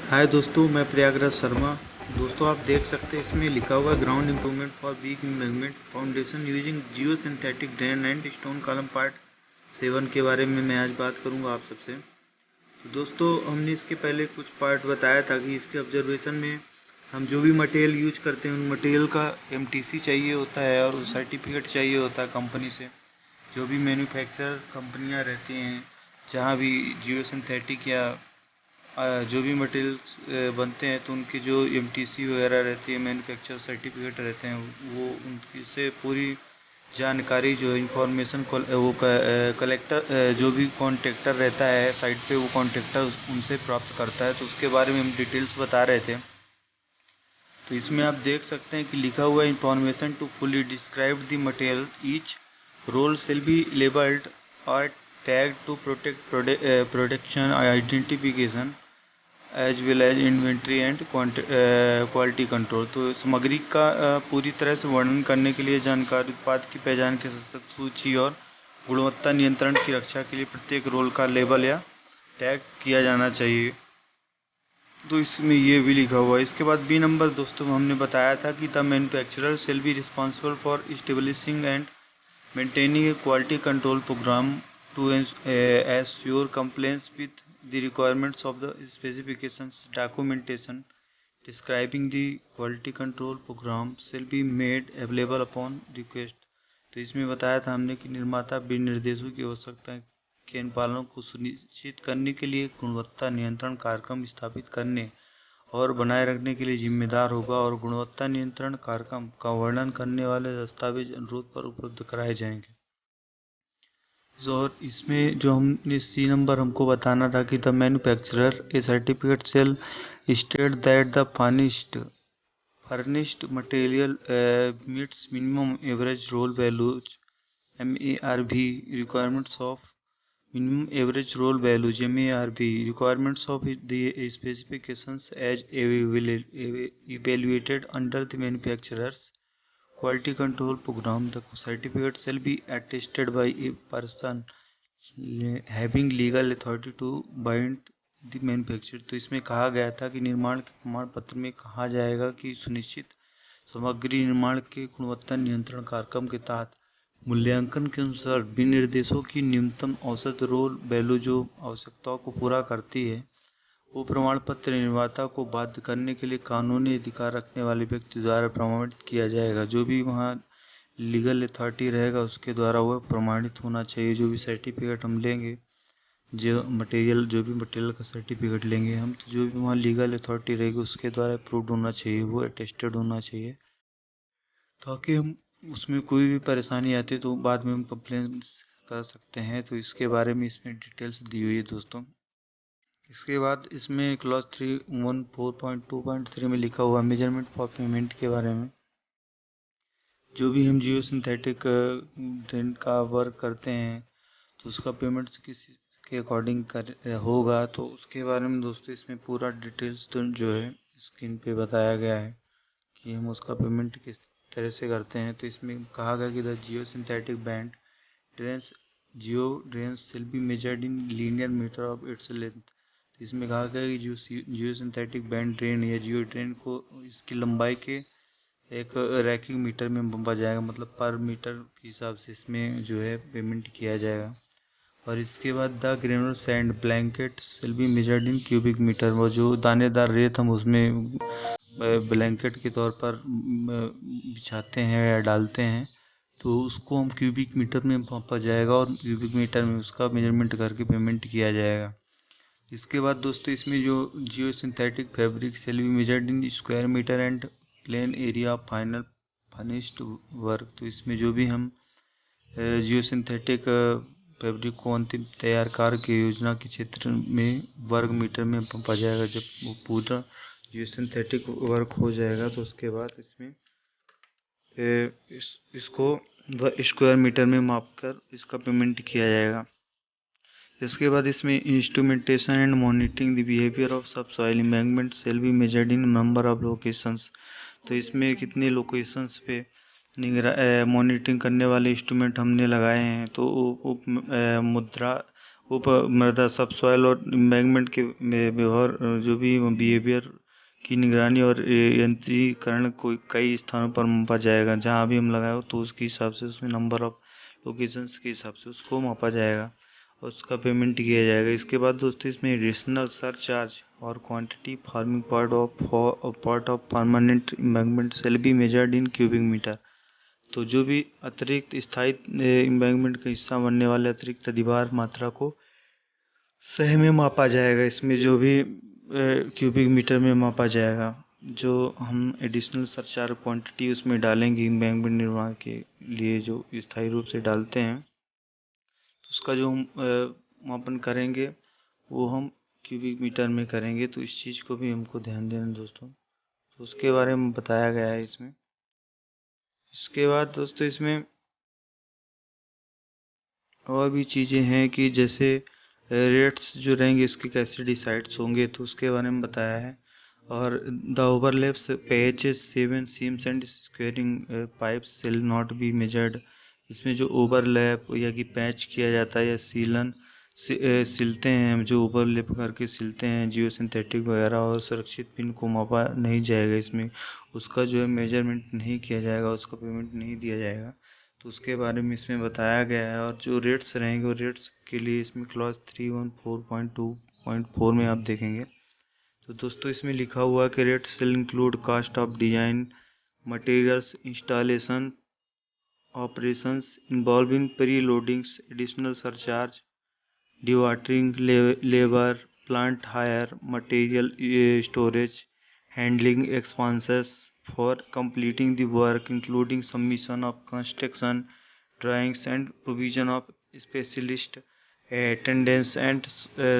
हाय दोस्तों, मैं प्रयागराज शर्मा। दोस्तों, आप देख सकते हैं इसमें लिखा हुआ है ground improvement for weak embankment foundation using geo synthetic drain and stone column part 7 के बारे में मैं आज बात करूंगा आप सबसे। तो दोस्तों, हमने इसके पहले कुछ पार्ट बताया था कि इसके ऑब्जर्वेशन में हम जो भी मटेरियल यूज करते हैं उन मटेरियल का एमटीसी चाहिए होता है और सर्टिफिकेट चाहिए होता है कंपनी से। जो भी मैन्युफैक्चरर कंपनियां रहती हैं, जहाँ भी जियो सिंथेटिक या जो भी मटेरियल्स बनते हैं, तो उनकी जो एमटीसी वगैरह रहती है, मैन्युफैक्चर सर्टिफिकेट रहते हैं, वो उनकी से पूरी जानकारी जो है इंफॉर्मेशन वो कलेक्टर जो भी कॉन्ट्रैक्टर रहता है साइट पे, वो कॉन्ट्रैक्टर उनसे प्राप्त करता है। तो उसके बारे में हम डिटेल्स बता रहे थे। तो इसमें आप देख सकते हैं कि लिखा हुआ है information to fully describe the material each roll shall be labelled और tag to protect production identification as well as inventory and quality control. तो सामग्री का पूरी तरह से वर्णन करने के लिए जानकारी, उत्पाद की पहचान के साथ साथ सूची और गुणवत्ता नियंत्रण की रक्षा के लिए प्रत्येक रोल का लेबल या टैग किया जाना चाहिए। तो इसमें ये भी लिखा हुआ है। इसके बाद बी नंबर दोस्तों हमने बताया था कि the manufacturer shall be responsible for establishing and maintaining a quality control program to assure compliance with the requirements of the specifications. Documentation describing the quality control program shall be made available upon request. तो इसमें बताया था हमने कि निर्माता विनिर्देशों की आवश्यकता के अनुपालन को सुनिश्चित करने के लिए गुणवत्ता नियंत्रण कार्यक्रम स्थापित करने और बनाए रखने के लिए जिम्मेदार होगा, और गुणवत्ता नियंत्रण कार्यक्रम का वर्णन करने वाले दस्तावेज अनुरोध पर उपलब्ध कराए जाएंगे। और इसमें जो हमने सी नंबर हमको बताना था कि the manufacturer a certificate shall state that the furnished material meets minimum average roll values MARV requirements of minimum average roll values MARV requirements of the specifications as evaluated under the manufacturer's quality control program. The certificate shall be attested by a person having legal authority to bind the manufacturer। तो इसमें कहा गया था कि निर्माण के प्रमाण पत्र में कहा जाएगा कि सुनिश्चित सामग्री निर्माण के गुणवत्ता नियंत्रण कार्यक्रम के तहत मूल्यांकन के अनुसार विनिर्देशों की न्यूनतम औसत रोल वैल्यू जो आवश्यकताओं को पूरा करती है, वो प्रमाण पत्र निर्माता को बाध्य करने के लिए कानूनी अधिकार रखने वाले व्यक्ति द्वारा प्रमाणित किया जाएगा। जो भी वहाँ लीगल अथॉरिटी रहेगा उसके द्वारा वह प्रमाणित होना चाहिए। जो भी सर्टिफिकेट हम लेंगे, जो भी मटेरियल का सर्टिफिकेट लेंगे हम, तो जो भी वहाँ लीगल अथॉरिटी रहेगी उसके द्वारा अप्रूव्ड होना चाहिए, वो अटेस्टेड होना चाहिए, ताकि हम उसमें कोई भी परेशानी आती है तो बाद में हम कंप्लेन कर सकते हैं। तो इसके बारे में इसमें डिटेल्स दी हुई है दोस्तों। इसके बाद इसमें क्लॉज 314.2.3 में लिखा हुआ मेजरमेंट फॉर पेमेंट के बारे में। जो भी हम जियो सिंथेटिक ड्रेन का वर्क करते हैं तो उसका पेमेंट किसी के अकॉर्डिंग होगा। तो उसके बारे में दोस्तों इसमें पूरा डिटेल्स तो जो है स्क्रीन पे बताया गया है कि हम उसका पेमेंट किस तरह से करते हैं। तो इसमें कहा गया कि the geo synthetic band drains geo drains shall be measured in linear metre of its length. तो इसमें कहा गया कि जो जियो सिंथेटिक बैंड ड्रेन या जियो ड्रेन को इसकी लंबाई के एक रैकिंग मीटर में मापा जाएगा, मतलब पर मीटर के हिसाब से इसमें जो है पेमेंट किया जाएगा। और इसके बाद the granular sand blanket will be measured in cubic metre. वो जो दानेदार रेत हम उसमें ब्लैंकेट के तौर पर बिछाते हैं या डालते हैं, तो उसको हम क्यूबिक मीटर में मापा जाएगा और क्यूबिक मीटर में उसका मेजरमेंट करके पेमेंट किया जाएगा। इसके बाद दोस्तों इसमें जो geosynthetic fabric shall be measured in square metre and plane area of final finished work. तो इसमें जो भी हम जियो सिंथेटिक फैब्रिक को अंतिम तैयार कार्य की योजना के क्षेत्र में वर्ग मीटर में मापा जाएगा। जब वो पूरा जियो सिंथेटिक वर्क हो जाएगा तो उसके बाद इसमें इसको स्क्वायर मीटर में मापकर इसका पेमेंट किया जाएगा। इसके बाद इसमें instrumentation and monitoring the behaviour of sub soil embankment shall be measured in number of locations. तो इसमें कितने लोकेशंस पे मॉनिटरिंग करने वाले इंस्ट्रूमेंट हमने लगाए हैं, तो मुद्रा उप मृदा सब सॉइल और एम्बैंकमेंट के व्यवहार जो भी बिहेवियर की निगरानी और यंत्रीकरण को कई स्थानों पर मापा जाएगा। जहाँ भी हम लगाए हो तो उसके हिसाब से उसमें नंबर ऑफ लोकेशंस के हिसाब से उसको मापा जाएगा और उसका पेमेंट किया जाएगा। इसके बाद दोस्तों इसमें एडिशनल सरचार्ज और quantity forming part of permanent embankment shall be measured in cubic metre. तो जो भी अतिरिक्त स्थायी एम्बैंकमेंट का हिस्सा बनने वाले अतिरिक्त अधिभार मात्रा को सही में मापा जाएगा। इसमें जो भी क्यूबिक मीटर में मापा जाएगा। जो हम एडिशनल सरचार्ज क्वांटिटी उसमें डालेंगे एम्बैंकमेंट निर्माण के लिए जो स्थायी रूप से डालते हैं, तो उसका जो हम मापन करेंगे वो हम क्यूबिक मीटर में करेंगे। तो इस चीज़ को भी हमको ध्यान देना दोस्तों। तो उसके बारे में बताया गया है इसमें। इसके बाद दोस्तों इसमें और भी चीज़ें हैं कि जैसे रेट्स जो रहेंगे इसके कैसे डिसाइड्स होंगे, तो उसके बारे में बताया है। और the overlaps patches 7 seems and squaring pipes will not be measured. इसमें जो ओवरलैप या कि पैच किया जाता है या सिलते हैं, जो ओवरलैप करके सिलते हैं जियो सिंथेटिक वगैरह, और सुरक्षित पिन को मापा नहीं जाएगा। इसमें उसका जो है मेजरमेंट नहीं किया जाएगा, उसका पेमेंट नहीं दिया जाएगा। तो उसके बारे में इसमें बताया गया है। और जो रेट्स रहेंगे वो रेट्स के लिए इसमें क्लॉज 314.2.4 में आप देखेंगे। तो दोस्तों इसमें लिखा हुआ है कि rates will include cost of design materials installation operations involving pre-loadings, additional surcharge, dewatering, labor, plant hire, material storage, handling expenses for completing the work, including submission of construction drawings and provision of specialist attendance and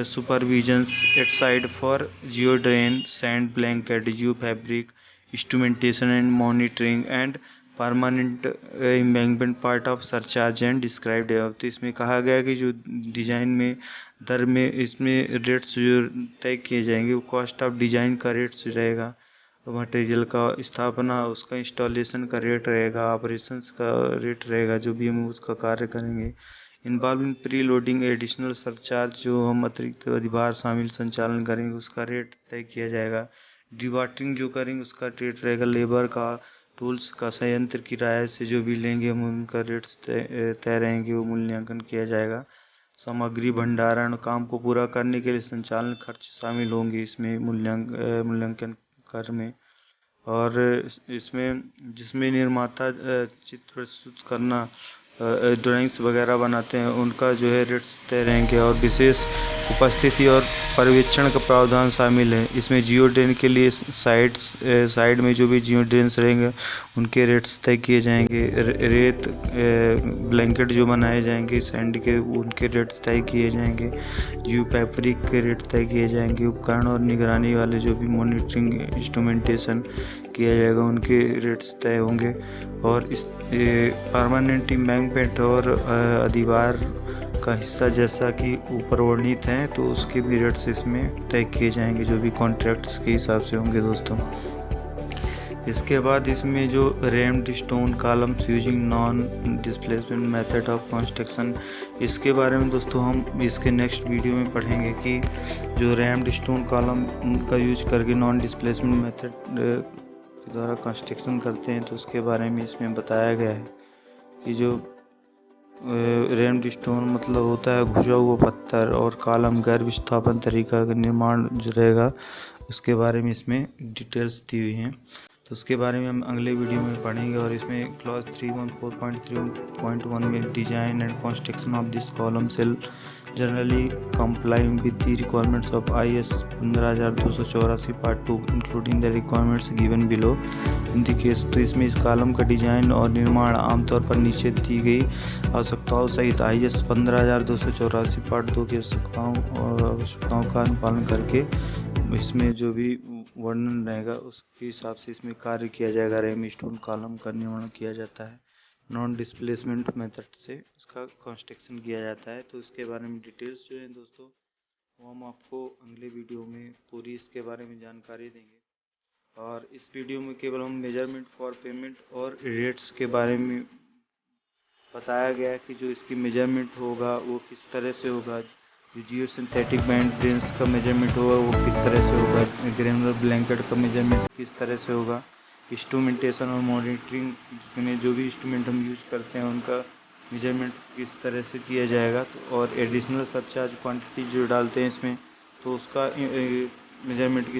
supervisions at site for geodrain, sand blanket, geofabric, instrumentation and monitoring, and permanent embankment part of surcharge and described है। तो इसमें कहा गया है कि जो design में दर में इसमें रेट्स जो तय किए जाएंगे वो कॉस्ट ऑफ डिजाइन का रेट्स रहेगा, मटेरियल का स्थापना उसका इंस्टॉलेशन का रेट रहेगा, ऑपरेशंस का रेट रहेगा, जो भी हम उसका कार्य करेंगे। Involve in pre loading additional surcharge, जो हम अतिरिक्त अधिभार शामिल संचालन करेंगे उसका रेट तय किया जाएगा। डिवाटरिंग जो करेंगे उसका रेट रहेगा। लेबर का, टूल्स का, संयंत्र किराए से जो भी लेंगे हम उनका रेट्स तय रहेंगे, वो मूल्यांकन किया जाएगा। सामग्री भंडारण, काम को पूरा करने के लिए संचालन खर्च शामिल होंगे इसमें मूल्यांकन कर में। और इसमें जिसमें निर्माता चित्र प्रस्तुत करना, ड्राइंग्स वगैरह बनाते हैं, उनका जो है रेट्स तय रहेंगे। और विशेष उपस्थिति और पर्यवेक्षण का प्रावधान शामिल है इसमें। जियो ड्रेन के लिए साइड में जो भी जियो ड्रेन्स रहेंगे उनके रेट्स तय किए जाएंगे। रेत ब्लैंकेट जो बनाए जाएंगे सैंड के, उनके रेट्स तय किए जाएंगे। जियो फैब्रिक के रेट तय किए जाएंगे। उपकरण और निगरानी वाले जो भी मॉनिटरिंग इंस्ट्रूमेंटेशन किया जाएगा उनके रेट्स तय होंगे। और इस परमानेंट एम्बैंकमेंट और अधिभार का हिस्सा जैसा कि ऊपर वर्णित हैं, तो उसके भी रेट्स इसमें तय किए जाएंगे जो भी कॉन्ट्रैक्ट्स के हिसाब से होंगे दोस्तों। इसके बाद इसमें जो rumped stone columns using non displacement method of construction, इसके बारे में दोस्तों हम इसके नेक्स्ट वीडियो में पढ़ेंगे कि जो रैम्ड स्टोन कॉलम का यूज करके नॉन डिस्प्लेसमेंट मेथड के द्वारा कंस्ट्रक्शन करते हैं, तो उसके बारे में इसमें बताया गया है कि जो रैम्ड स्टोन मतलब होता है घुसा हुआ पत्थर, और कॉलम गैर विस्थापन तरीका का निर्माण जो रहेगा उसके बारे में इसमें डिटेल्स दी हुई हैं। तो उसके बारे में हम अगले वीडियो में पढ़ेंगे। और इसमें क्लॉज 314.3.1 में design and construction of this column shall generally complying with the requirements of IS 15284 part 2 including the requirements given below in the case. तो इसमें इस कॉलम का डिजाइन और निर्माण आमतौर पर नीचे दी गई आवश्यकताओं सहित IS 15284 पार्ट 2 की आवश्यकताओं का अनुपालन करके इसमें जो भी वर्णन रहेगा उसके हिसाब से इसमें कार्य किया जाएगा। रैम स्टोन कॉलम का निर्माण किया जाता है, नॉन डिस्प्लेसमेंट मेथड से इसका कंस्ट्रक्शन किया जाता है। तो इसके बारे में डिटेल्स जो है दोस्तों वो हम आपको अगले वीडियो में पूरी इसके बारे में जानकारी देंगे। और इस वीडियो में केवल हम मेजरमेंट फॉर पेमेंट और रेट्स के बारे में बताया गया है कि जो इसकी मेजरमेंट होगा वो किस तरह से होगा, जो जियो सिंथेटिक बैंड ड्रेन्स का मेजरमेंट होगा वो किस तरह से होगा, ग्रेनुलर ब्लैंकेट का मेजरमेंट किस तरह से होगा, इंस्ट्रूमेंटेशन और मॉनिटरिंग में जो भी इंस्ट्रूमेंट हम यूज करते हैं उनका मेजरमेंट किस तरह से किया जाएगा। तो और एडिशनल सरचार्ज क्वांटिटी जो डालते हैं इसमें तो उसका मेजरमेंट